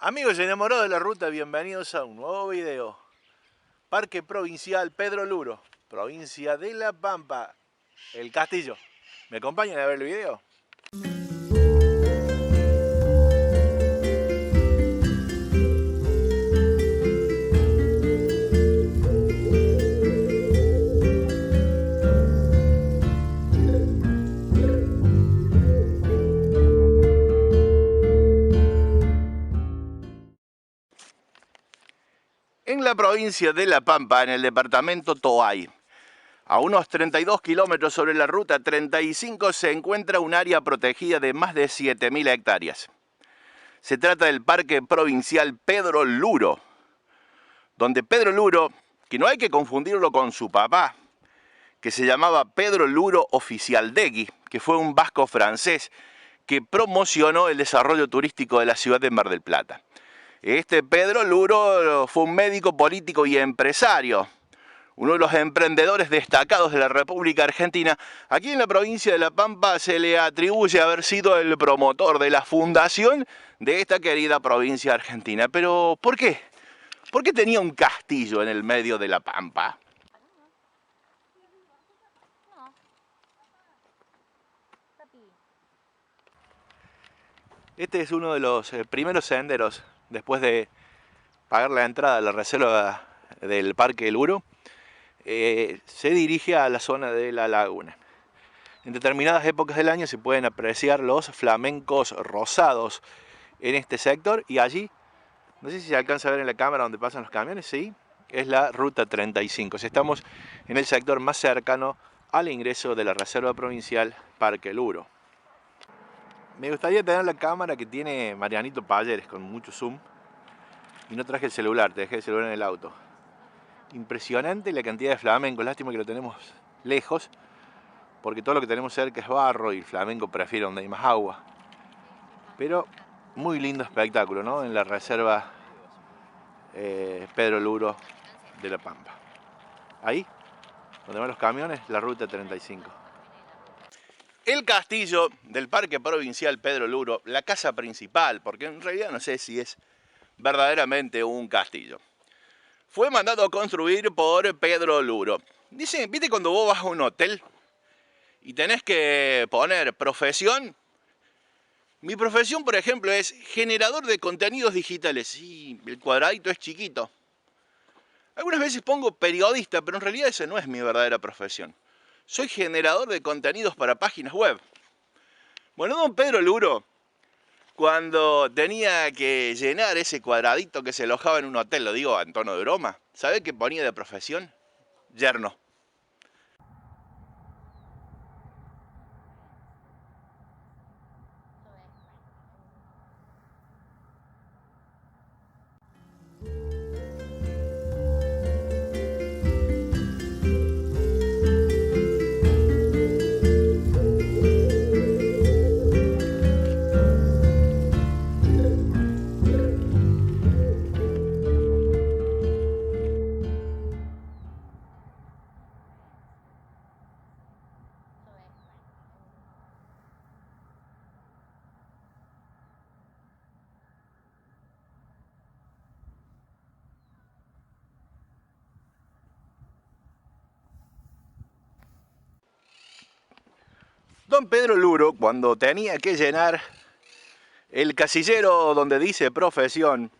Amigos enamorados de la ruta, bienvenidos a un nuevo video. Parque Provincial Pedro Luro, provincia de La Pampa, El Castillo. ¿Me acompañan a ver el video? En la provincia de La Pampa, en el departamento Toay, a unos 32 kilómetros sobre la ruta 35, se encuentra un área protegida de más de 7.000 hectáreas. Se trata del Parque Provincial Pedro Luro, donde Pedro Luro, que no hay que confundirlo con su papá, que se llamaba Pedro Luro Oficialdegui, que fue un vasco francés que promocionó el desarrollo turístico de la ciudad de Mar del Plata. Este Pedro Luro fue un médico, político y empresario, uno de los emprendedores destacados de la República Argentina. Aquí en la provincia de La Pampa se le atribuye haber sido el promotor de la fundación de esta querida provincia argentina. Pero, ¿por qué? ¿Por qué tenía un castillo en el medio de La Pampa? Este es uno de los primeros senderos, después de pagar la entrada a la reserva del Parque Luro, se dirige a la zona de la laguna. En determinadas épocas del año se pueden apreciar los flamencos rosados en este sector, y allí, no sé si se alcanza a ver en la cámara donde pasan los camiones, sí, es la ruta 35. Estamos en el sector más cercano al ingreso de la reserva provincial Parque Luro. Me gustaría tener la cámara que tiene Marianito Palleres con mucho zoom, y no traje el celular, te dejé el celular en el auto. Impresionante la cantidad de flamencos, lástima que lo tenemos lejos, porque todo lo que tenemos cerca es barro y el flamenco prefiere donde hay más agua. Pero muy lindo espectáculo, ¿no? En la reserva Pedro Luro de La Pampa. Ahí, donde van los camiones, la ruta 35. El castillo del Parque Provincial Pedro Luro, la casa principal, porque en realidad no sé si es verdaderamente un castillo, fue mandado a construir por Pedro Luro. Dice, ¿viste cuando vos vas a un hotel y tenés que poner profesión? Mi profesión, por ejemplo, es generador de contenidos digitales. Sí, el cuadradito es chiquito. Algunas veces pongo periodista, pero en realidad esa no es mi verdadera profesión. Soy generador de contenidos para páginas web. Bueno, don Pedro Luro, cuando tenía que llenar ese cuadradito que se alojaba en un hotel, lo digo en tono de broma, ¿sabe qué ponía de profesión? Yerno. Don Pedro Luro, cuando tenía que llenar el casillero donde dice profesión,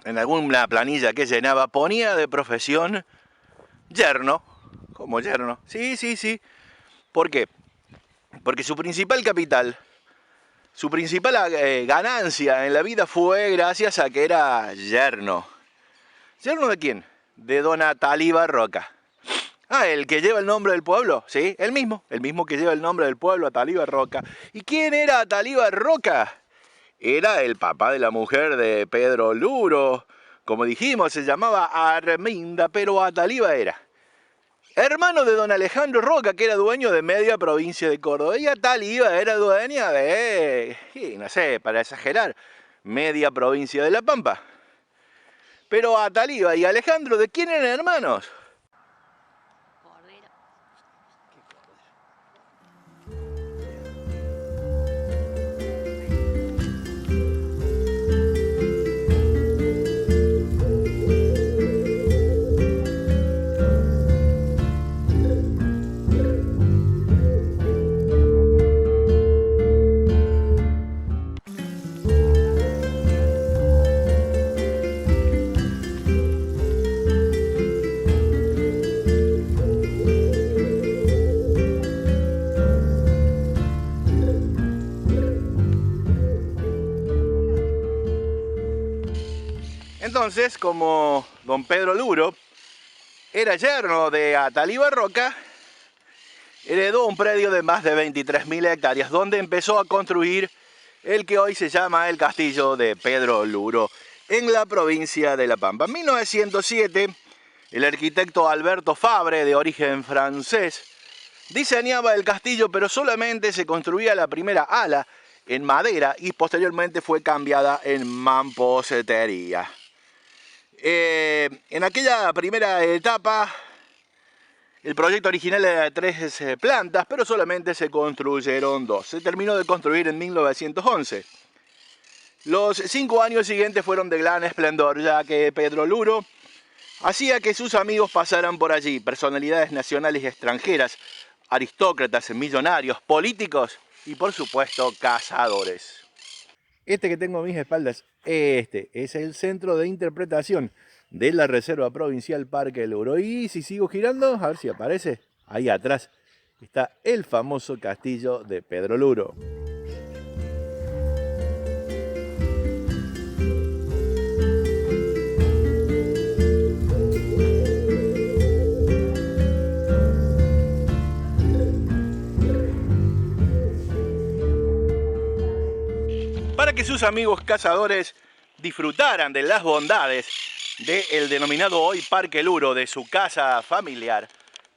en alguna planilla que llenaba, ponía de profesión yerno, como yerno. Sí, sí, sí. ¿Por qué? Porque su principal capital, su principal ganancia en la vida fue gracias a que era yerno. ¿Yerno de quién? De don Ataliba Roca. Ah, el que lleva el nombre del pueblo, sí, el mismo que lleva el nombre del pueblo, Ataliba Roca. ¿Y quién era Ataliba Roca? Era el papá de la mujer de Pedro Luro. Como dijimos, se llamaba Arminda, pero Ataliba era hermano de don Alejandro Roca, que era dueño de media provincia de Córdoba. Y Ataliba era dueña de, no sé, para exagerar, media provincia de La Pampa. Pero Ataliba y Alejandro, ¿de quién eran hermanos? Entonces, como don Pedro Luro era yerno de Atalí Barroca, heredó un predio de más de 23.000 hectáreas, donde empezó a construir el que hoy se llama el castillo de Pedro Luro, en la provincia de La Pampa. En 1907, el arquitecto Alberto Fabre, de origen francés, diseñaba el castillo, pero solamente se construía la primera ala en madera y posteriormente fue cambiada en mampostería. En aquella primera etapa, el proyecto original era de 3 plantas, pero solamente se construyeron 2. Se terminó de construir en 1911. Los 5 años siguientes fueron de gran esplendor, ya que Pedro Luro hacía que sus amigos pasaran por allí, personalidades nacionales y extranjeras, aristócratas, millonarios, políticos y por supuesto cazadores. Este que tengo a mis espaldas, este es el centro de interpretación de la Reserva Provincial Parque Luro. Y si sigo girando, a ver si aparece, ahí atrás está el famoso castillo de Pedro Luro. Para que sus amigos cazadores disfrutaran de las bondades del denominado hoy Parque Luro, de su casa familiar,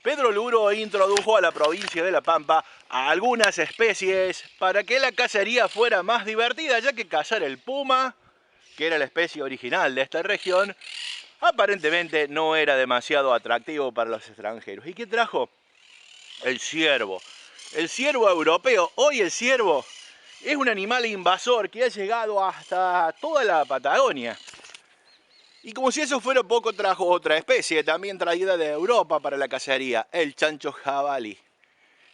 Pedro Luro introdujo a la provincia de La Pampa a algunas especies para que la cacería fuera más divertida, ya que cazar el puma, que era la especie original de esta región, aparentemente no era demasiado atractivo para los extranjeros. ¿Y qué trajo? El ciervo. El ciervo europeo. Hoy el ciervo es un animal invasor que ha llegado hasta toda la Patagonia. Y como si eso fuera poco, trajo otra especie también traída de Europa para la cacería, el chancho jabalí.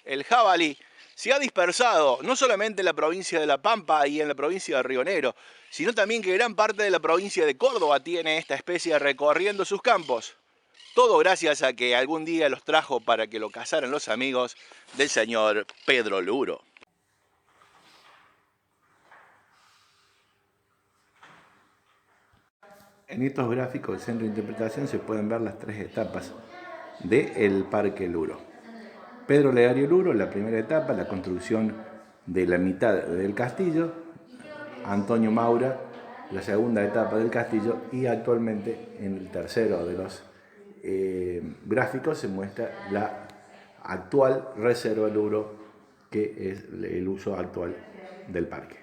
El jabalí se ha dispersado no solamente en la provincia de La Pampa y en la provincia de Río Negro, sino también que gran parte de la provincia de Córdoba tiene esta especie recorriendo sus campos. Todo gracias a que algún día los trajo para que lo cazaran los amigos del señor Pedro Luro. En estos gráficos del Centro de Interpretación se pueden ver las 3 etapas del Parque Luro. Pedro Legario Luro, la primera etapa, la construcción de la mitad del castillo. Antonio Maura, la segunda etapa del castillo. Y actualmente, en el tercero de los gráficos, se muestra la actual Reserva Luro, que es el uso actual del parque.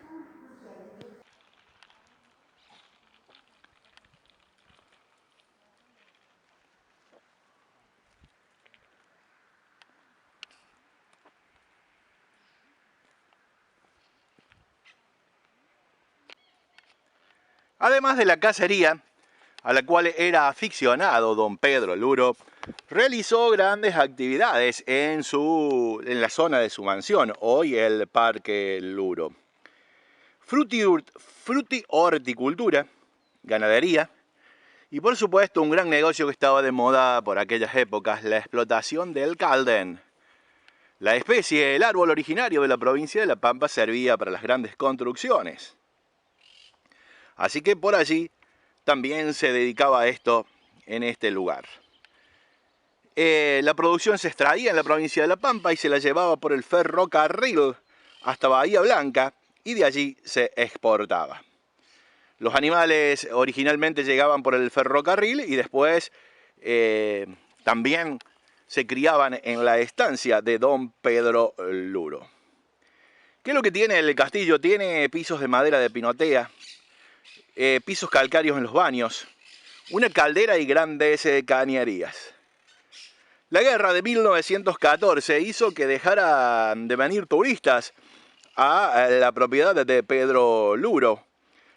Además de la cacería, a la cual era aficionado don Pedro Luro, realizó grandes actividades en la zona de su mansión, hoy el Parque Luro. Frutihorticultura, ganadería y por supuesto un gran negocio que estaba de moda por aquellas épocas, la explotación del caldén. La especie, el árbol originario de la provincia de La Pampa, servía para las grandes construcciones. Así que por allí también se dedicaba a esto en este lugar. La producción se extraía en la provincia de La Pampa y se la llevaba por el ferrocarril hasta Bahía Blanca y de allí se exportaba. Los animales originalmente llegaban por el ferrocarril y después también se criaban en la estancia de don Pedro Luro. ¿Qué es lo que tiene el castillo? Tiene pisos de madera de pinotea, pisos calcáreos en los baños, una caldera y grandes cañerías. La guerra de 1914 hizo que dejaran de venir turistas a la propiedad de Pedro Luro.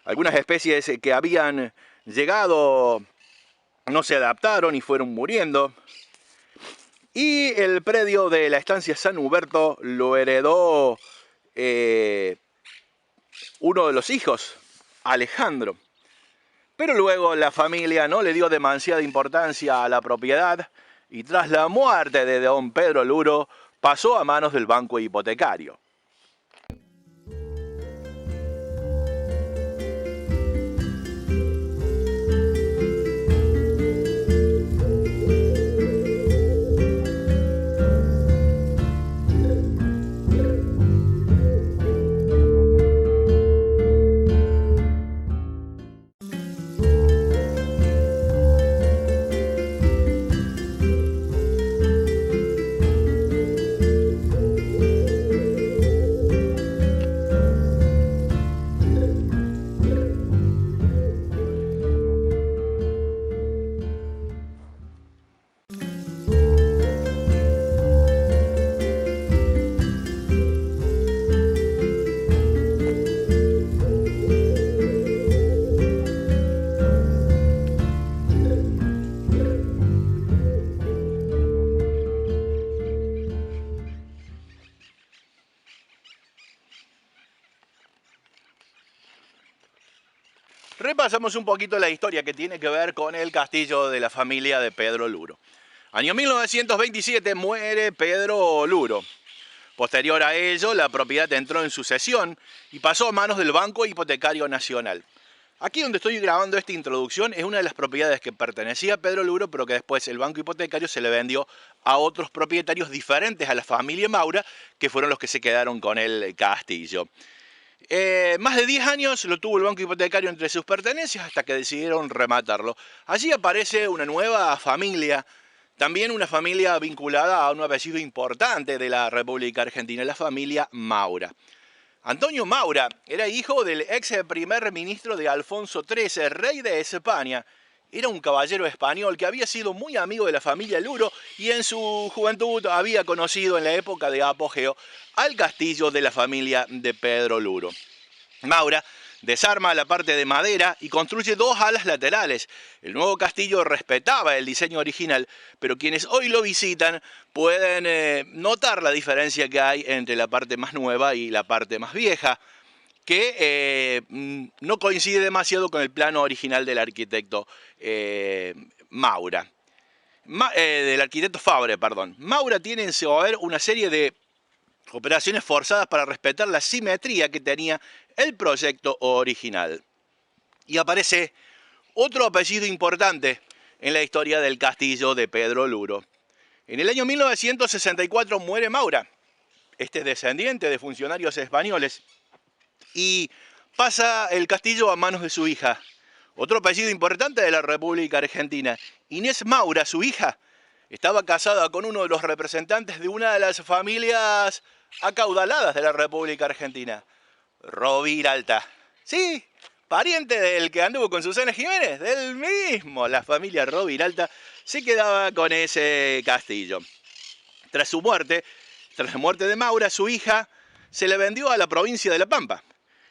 Algunas especies que habían llegado no se adaptaron y fueron muriendo. Y el predio de la estancia San Huberto lo heredó uno de los hijos, Alejandro. Pero luego la familia no le dio demasiada importancia a la propiedad y tras la muerte de don Pedro Luro pasó a manos del banco hipotecario. repasamos un poquito la historia que tiene que ver con el castillo de la familia de Pedro Luro. Año 1927 muere Pedro Luro. Posterior a ello, la propiedad entró en sucesión y pasó a manos del Banco Hipotecario Nacional. Aquí donde estoy grabando esta introducción es una de las propiedades que pertenecía a Pedro Luro, pero que después el Banco Hipotecario se le vendió a otros propietarios diferentes a la familia Maura, que fueron los que se quedaron con el castillo. Más de 10 años lo tuvo el Banco Hipotecario entre sus pertenencias hasta que decidieron rematarlo. Allí aparece una nueva familia, también una familia vinculada a un apellido importante de la República Argentina, la familia Maura. Antonio Maura era hijo del ex primer ministro de Alfonso XIII, rey de España. Era un caballero español que había sido muy amigo de la familia Luro y en su juventud había conocido en la época de apogeo al castillo de la familia de Pedro Luro. Maura desarma la parte de madera y construye dos alas laterales. El nuevo castillo respetaba el diseño original, pero quienes hoy lo visitan pueden notar la diferencia que hay entre la parte más nueva y la parte más vieja, que no coincide demasiado con el plano original del arquitecto del arquitecto Fabre, perdón. Maura tiene en su haber una serie de operaciones forzadas para respetar la simetría que tenía el proyecto original. Y aparece otro apellido importante en la historia del castillo de Pedro Luro. En el año 1964 muere Maura, este descendiente de funcionarios españoles, y pasa el castillo a manos de su hija. Otro apellido importante de la República Argentina, Inés Maura, su hija, estaba casada con uno de los representantes de una de las familias acaudaladas de la República Argentina, Roviralta. Sí, pariente del que anduvo con Susana Jiménez, del mismo. La familia Roviralta se quedaba con ese castillo. Tras la muerte de Maura, su hija se le vendió a la provincia de La Pampa.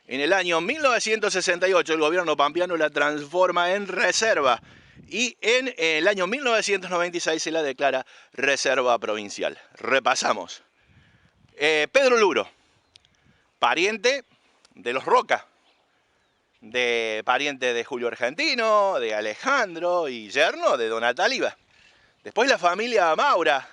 En el año 1968 el gobierno pampeano la transforma en reserva y en el año 1996 se la declara reserva provincial. Repasamos. Pedro Luro, pariente de los Roca, pariente de Julio Argentino, de Alejandro y yerno de Donata Oliva. Después la familia Maura,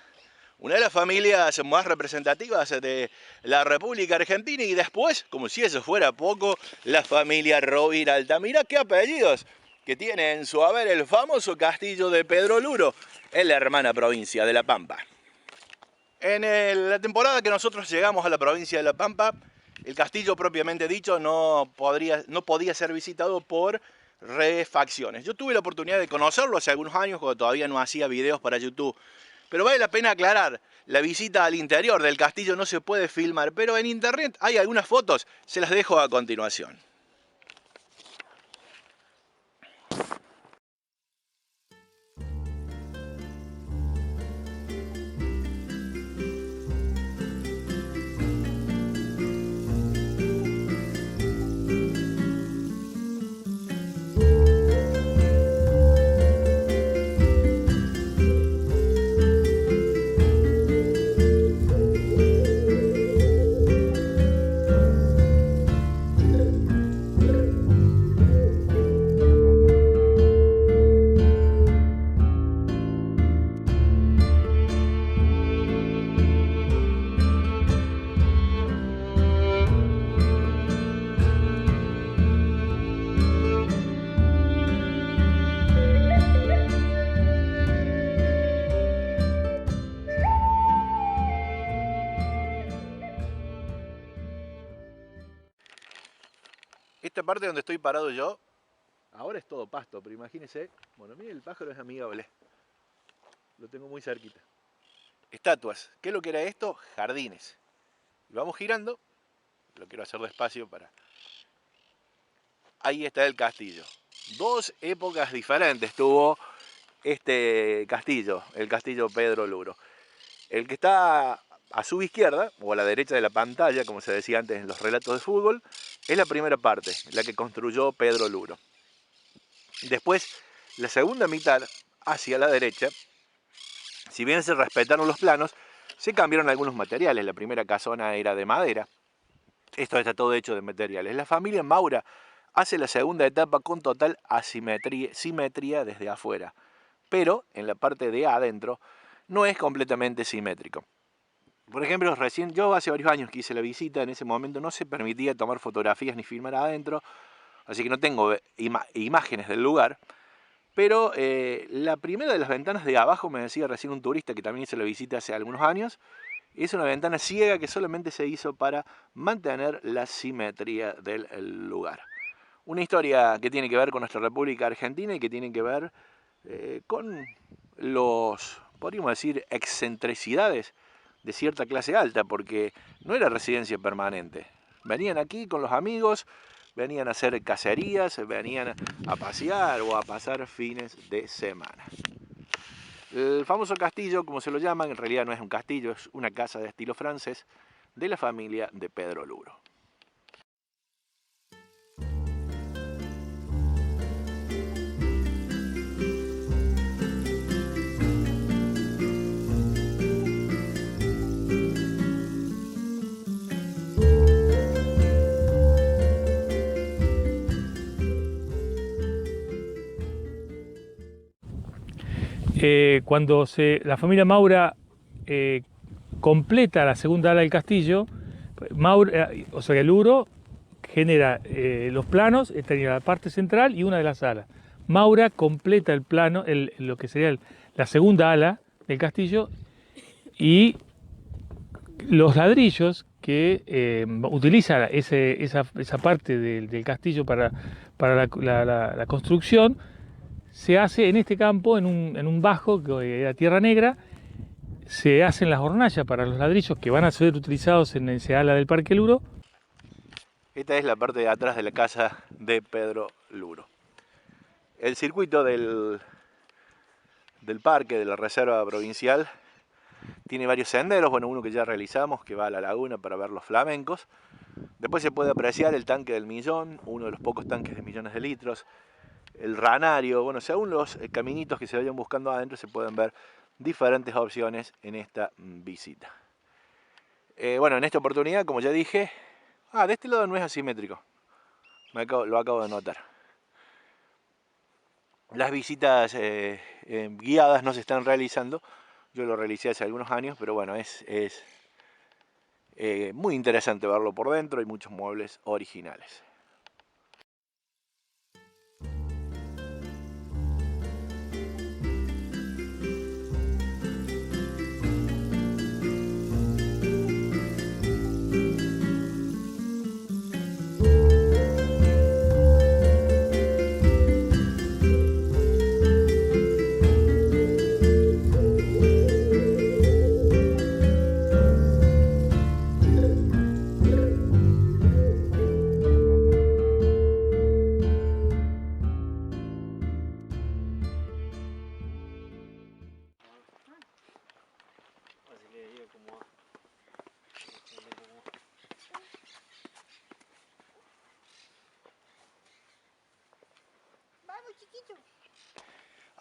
una de las familias más representativas de la República Argentina, y después, como si eso fuera poco, la familia Roviralta. Mirá qué apellidos que tiene en su haber el famoso castillo de Pedro Luro en la hermana provincia de La Pampa. En la temporada que nosotros llegamos a la provincia de La Pampa, el castillo propiamente dicho no podía ser visitado por refacciones. Yo tuve la oportunidad de conocerlo hace algunos años cuando todavía no hacía videos para YouTube. Pero vale la pena aclarar, la visita al interior del castillo no se puede filmar, pero en internet hay algunas fotos, se las dejo a continuación. Esta parte donde estoy parado yo, ahora es todo pasto, pero imagínense, bueno, miren, el pájaro es amigable, lo tengo muy cerquita. Estatuas, ¿qué es lo que era esto? Jardines. Y vamos girando, lo quiero hacer despacio para... Ahí está el castillo. Dos épocas diferentes tuvo este castillo, el castillo Pedro Luro. El que está a su izquierda, o a la derecha de la pantalla, como se decía antes en los relatos de fútbol, es la primera parte, la que construyó Pedro Luro. Después, la segunda mitad, hacia la derecha, si bien se respetaron los planos, se cambiaron algunos materiales. La primera casona era de madera. Esto está todo hecho de materiales. La familia Maura hace la segunda etapa con total simetría desde afuera, pero en la parte de adentro no es completamente simétrico. Por ejemplo, yo hace varios años que hice la visita, en ese momento no se permitía tomar fotografías ni filmar adentro, así que no tengo imágenes del lugar, pero la primera de las ventanas de abajo, me decía recién un turista que también hizo la visita hace algunos años, es una ventana ciega que solamente se hizo para mantener la simetría del lugar. Una historia que tiene que ver con nuestra República Argentina y que tiene que ver con podríamos decir, excentricidades de cierta clase alta, porque no era residencia permanente. Venían aquí con los amigos, venían a hacer cacerías, venían a pasear o a pasar fines de semana. El famoso castillo, como se lo llaman, en realidad no es un castillo, es una casa de estilo francés de la familia de Pedro Luro. Cuando la familia Maura completa la segunda ala del castillo, o sea, el Luro genera los planos, tenía la parte central y una de las alas. Maura completa el plano, lo que sería la segunda ala del castillo, y los ladrillos que utiliza esa parte del castillo para la construcción, se hace en este campo, en un bajo que era tierra negra. Se hacen las hornallas para los ladrillos que van a ser utilizados en ese ala del Parque Luro. Esta es la parte de atrás de la casa de Pedro Luro. El circuito del parque, de la reserva provincial, tiene varios senderos. Bueno, uno que ya realizamos, que va a la laguna para ver los flamencos. Después se puede apreciar el tanque del Millón, uno de los pocos tanques de millones de litros. El ranario, bueno, según los caminitos que se vayan buscando adentro, se pueden ver diferentes opciones en esta visita. Bueno, en esta oportunidad, como ya dije, de este lado no es asimétrico, lo acabo de notar. Las visitas guiadas no se están realizando, yo lo realicé hace algunos años, pero bueno, es muy interesante verlo por dentro, hay muchos muebles originales.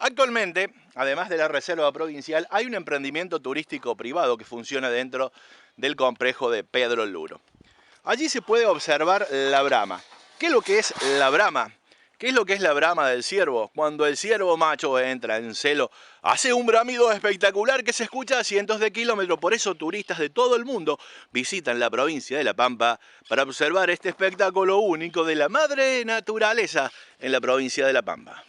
Actualmente, además de la reserva provincial, hay un emprendimiento turístico privado que funciona dentro del complejo de Pedro Luro. Allí se puede observar la brama. ¿Qué es lo que es la brama? ¿Qué es lo que es la brama del ciervo? Cuando el ciervo macho entra en celo, hace un bramido espectacular que se escucha a cientos de kilómetros. Por eso turistas de todo el mundo visitan la provincia de La Pampa para observar este espectáculo único de la madre naturaleza en la provincia de La Pampa.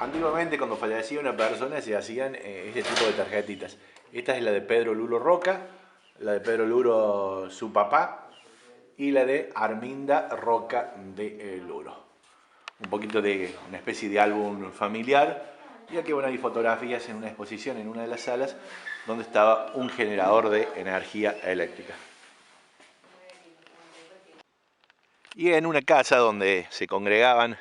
Antiguamente, cuando fallecía una persona, se hacían este tipo de tarjetitas. Esta es la de Pedro Luro Roca, la de Pedro Luro su papá y la de Arminda Roca de Luro. Un poquito de una especie de álbum familiar. Y aquí bueno, hay fotografías en una exposición en una de las salas donde estaba un generador de energía eléctrica. Y en una casa donde se congregaban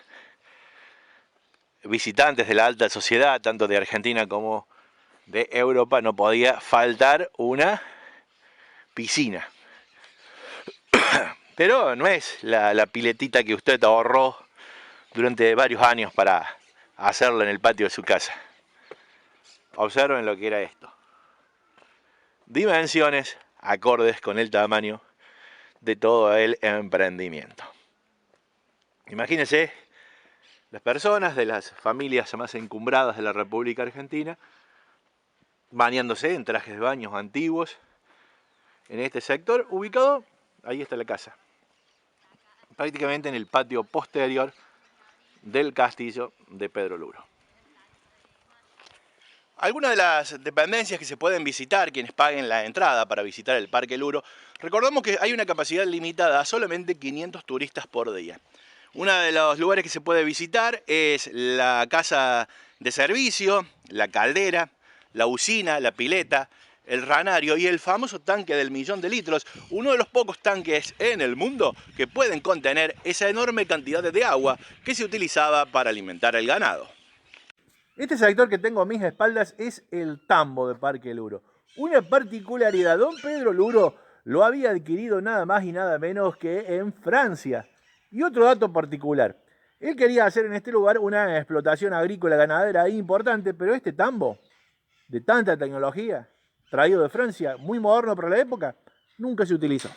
visitantes de la alta sociedad, tanto de Argentina como de Europa, no podía faltar una piscina. Pero no es la piletita que usted ahorró durante varios años para hacerlo en el patio de su casa. Observen lo que era esto. Dimensiones acordes con el tamaño de todo el emprendimiento. Imagínense las personas de las familias más encumbradas de la República Argentina bañándose en trajes de baños antiguos en este sector ubicado, ahí está la casa, prácticamente en el patio posterior del castillo de Pedro Luro. Algunas de las dependencias que se pueden visitar, quienes paguen la entrada para visitar el Parque Luro, recordamos que hay una capacidad limitada a solamente 500 turistas por día. Uno de los lugares que se puede visitar es la casa de servicio, la caldera, la usina, la pileta, el ranario y el famoso tanque del 1.000.000 de litros, uno de los pocos tanques en el mundo que pueden contener esa enorme cantidad de agua que se utilizaba para alimentar al ganado. Este sector que tengo a mis espaldas es el tambo de Parque Luro. Una particularidad, don Pedro Luro lo había adquirido nada más y nada menos que en Francia. Y otro dato particular, él quería hacer en este lugar una explotación agrícola ganadera importante, pero este tambo, de tanta tecnología, traído de Francia, muy moderno para la época, nunca se utilizó.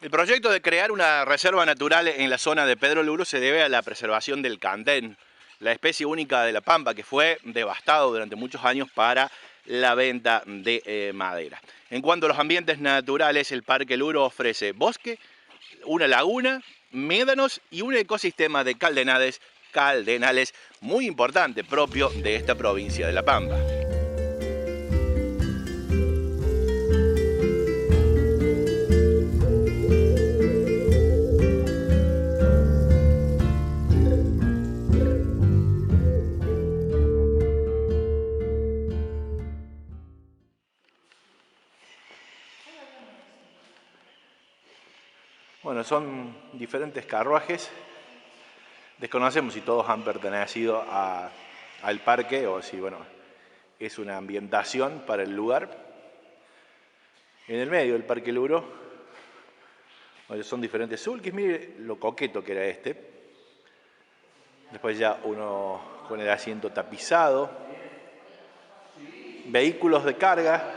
El proyecto de crear una reserva natural en la zona de Pedro Luro se debe a la preservación del cantén, la especie única de la pampa que fue devastado durante muchos años para la venta de madera. En cuanto a los ambientes naturales, el Parque Luro ofrece bosque, una laguna, médanos y un ecosistema de caldenales muy importante, propio de esta provincia de La Pampa. Bueno, son diferentes carruajes. Desconocemos si todos han pertenecido al parque o si, bueno, es una ambientación para el lugar. En el medio del Parque Luro son diferentes sulkis. Mire lo coqueto que era este. Después ya uno con el asiento tapizado. Vehículos de carga,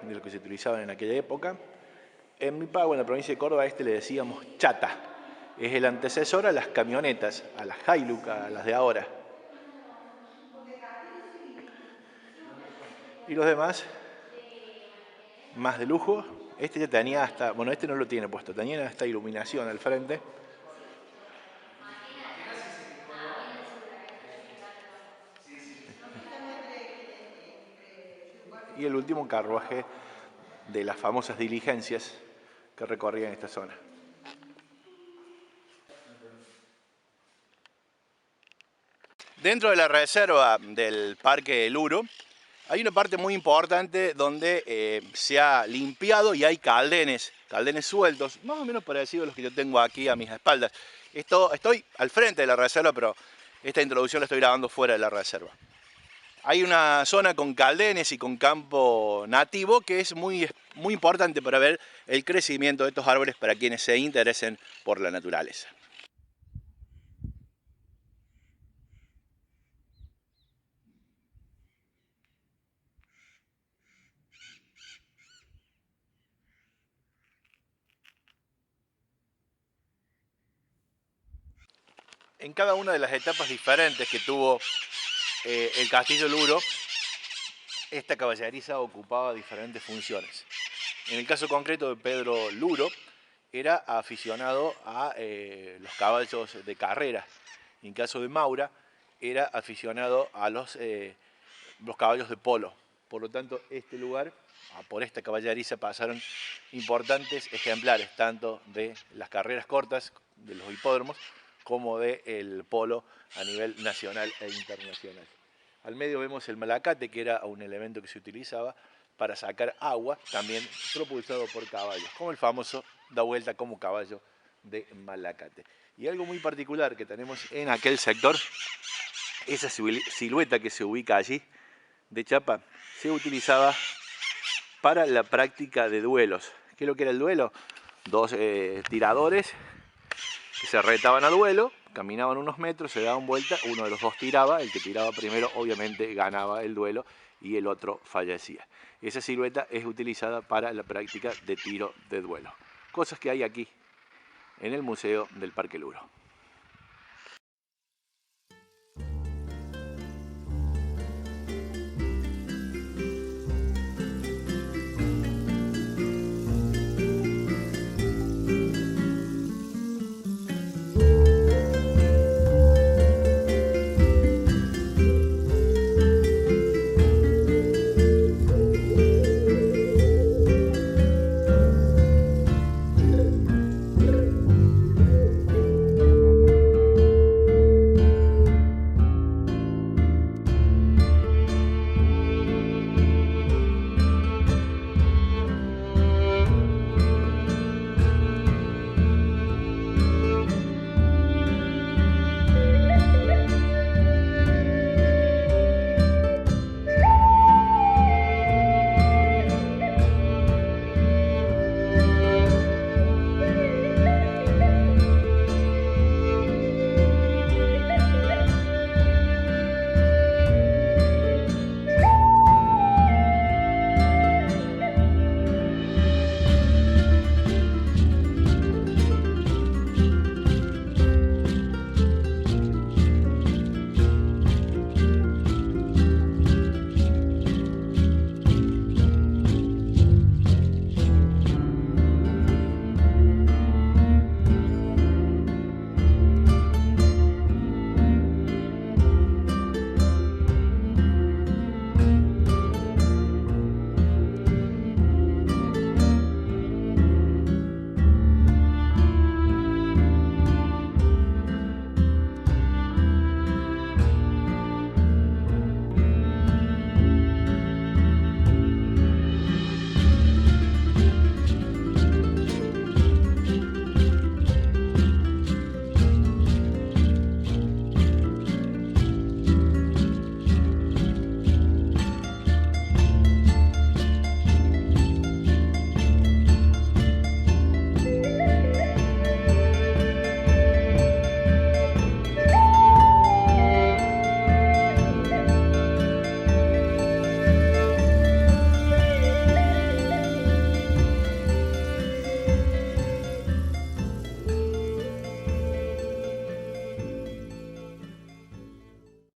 de los que se utilizaban en aquella época. En mi pago, en la provincia de Córdoba, a este le decíamos chata. Es el antecesor a las camionetas, a las Hilux, a las de ahora. Y los demás, más de lujo. Este ya tenía hasta, bueno, este no lo tiene puesto, tenía hasta iluminación al frente. Y el último carruaje de las famosas diligencias que recorrían esta zona. Dentro de la reserva del Parque Luro hay una parte muy importante donde se ha limpiado y hay caldenes sueltos, más o menos parecidos a los que yo tengo aquí a mis espaldas. Estoy al frente de la reserva, pero esta introducción la estoy grabando fuera de la reserva. Hay una zona con caldenes y con campo nativo que es muy importante para ver el crecimiento de estos árboles para quienes se interesen por la naturaleza. En cada una de las etapas diferentes que tuvo el Castillo Luro, esta caballeriza ocupaba diferentes funciones. En el caso concreto de Pedro Luro, era aficionado a los caballos de carrera. En caso de Maura, era aficionado a los caballos de polo. Por lo tanto, este lugar, por esta caballeriza pasaron importantes ejemplares, tanto de las carreras cortas, de los hipódromos, como del polo a nivel nacional e internacional. Al medio vemos el malacate, que era un elemento que se utilizaba para sacar agua, también propulsado por caballos, como el famoso da vuelta como caballo de malacate. Y algo muy particular que tenemos en aquel sector, esa silueta que se ubica allí de chapa, se utilizaba para la práctica de duelos. ¿Qué es lo que era el duelo? Dos tiradores que se retaban a duelo, caminaban unos metros, se daban vuelta, uno de los dos tiraba, el que tiraba primero obviamente ganaba el duelo y el otro fallecía. Esa silueta es utilizada para la práctica de tiro de duelo. Cosas que hay aquí en el Museo del Parque Luro.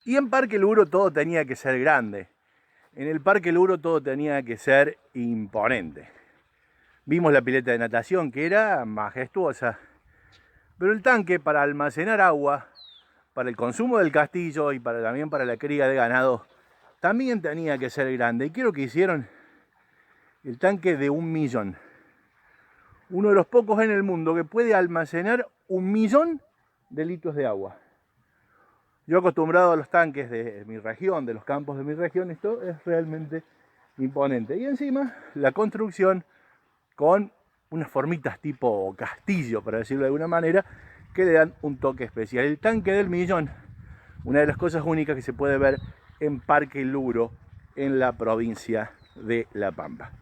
Y en Parque Luro todo tenía que ser grande. En el Parque Luro todo tenía que ser imponente. Vimos la pileta de natación, que era majestuosa. Pero el tanque para almacenar agua, para el consumo del castillo y también para la cría de ganado, también tenía que ser grande. Y quiero que hicieron el tanque de 1 millón. Uno de los pocos en el mundo que puede almacenar 1 millón de litros de agua. Yo acostumbrado a los tanques de mi región, de los campos de mi región, esto es realmente imponente. Y encima la construcción con unas formitas tipo castillo, para decirlo de alguna manera, que le dan un toque especial. El tanque del millón, una de las cosas únicas que se puede ver en Parque Luro, en la provincia de La Pampa.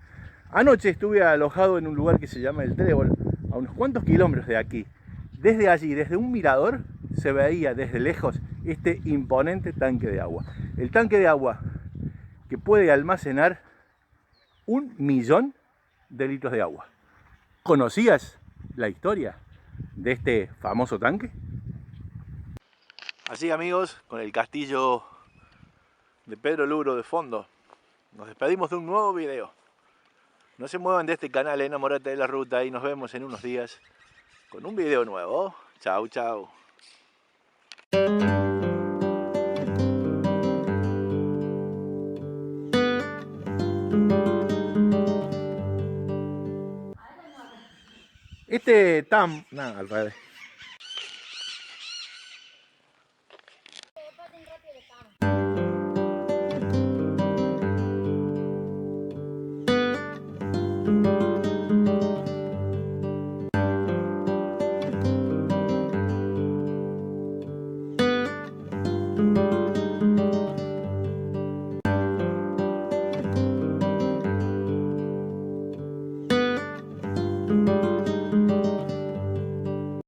Anoche estuve alojado en un lugar que se llama El Trébol, a unos cuantos kilómetros de aquí. Desde allí, desde un mirador, se veía desde lejos este imponente tanque de agua. El tanque de agua que puede almacenar 1 millón de litros de agua. ¿Conocías la historia de este famoso tanque? Así, amigos, con el castillo de Pedro Luro de fondo, nos despedimos de un nuevo video. No se muevan de este canal, Enamórate de la Ruta, y nos vemos en unos días con un video nuevo. Chau, chau. Nada, al revés. Paten rápido, estamos.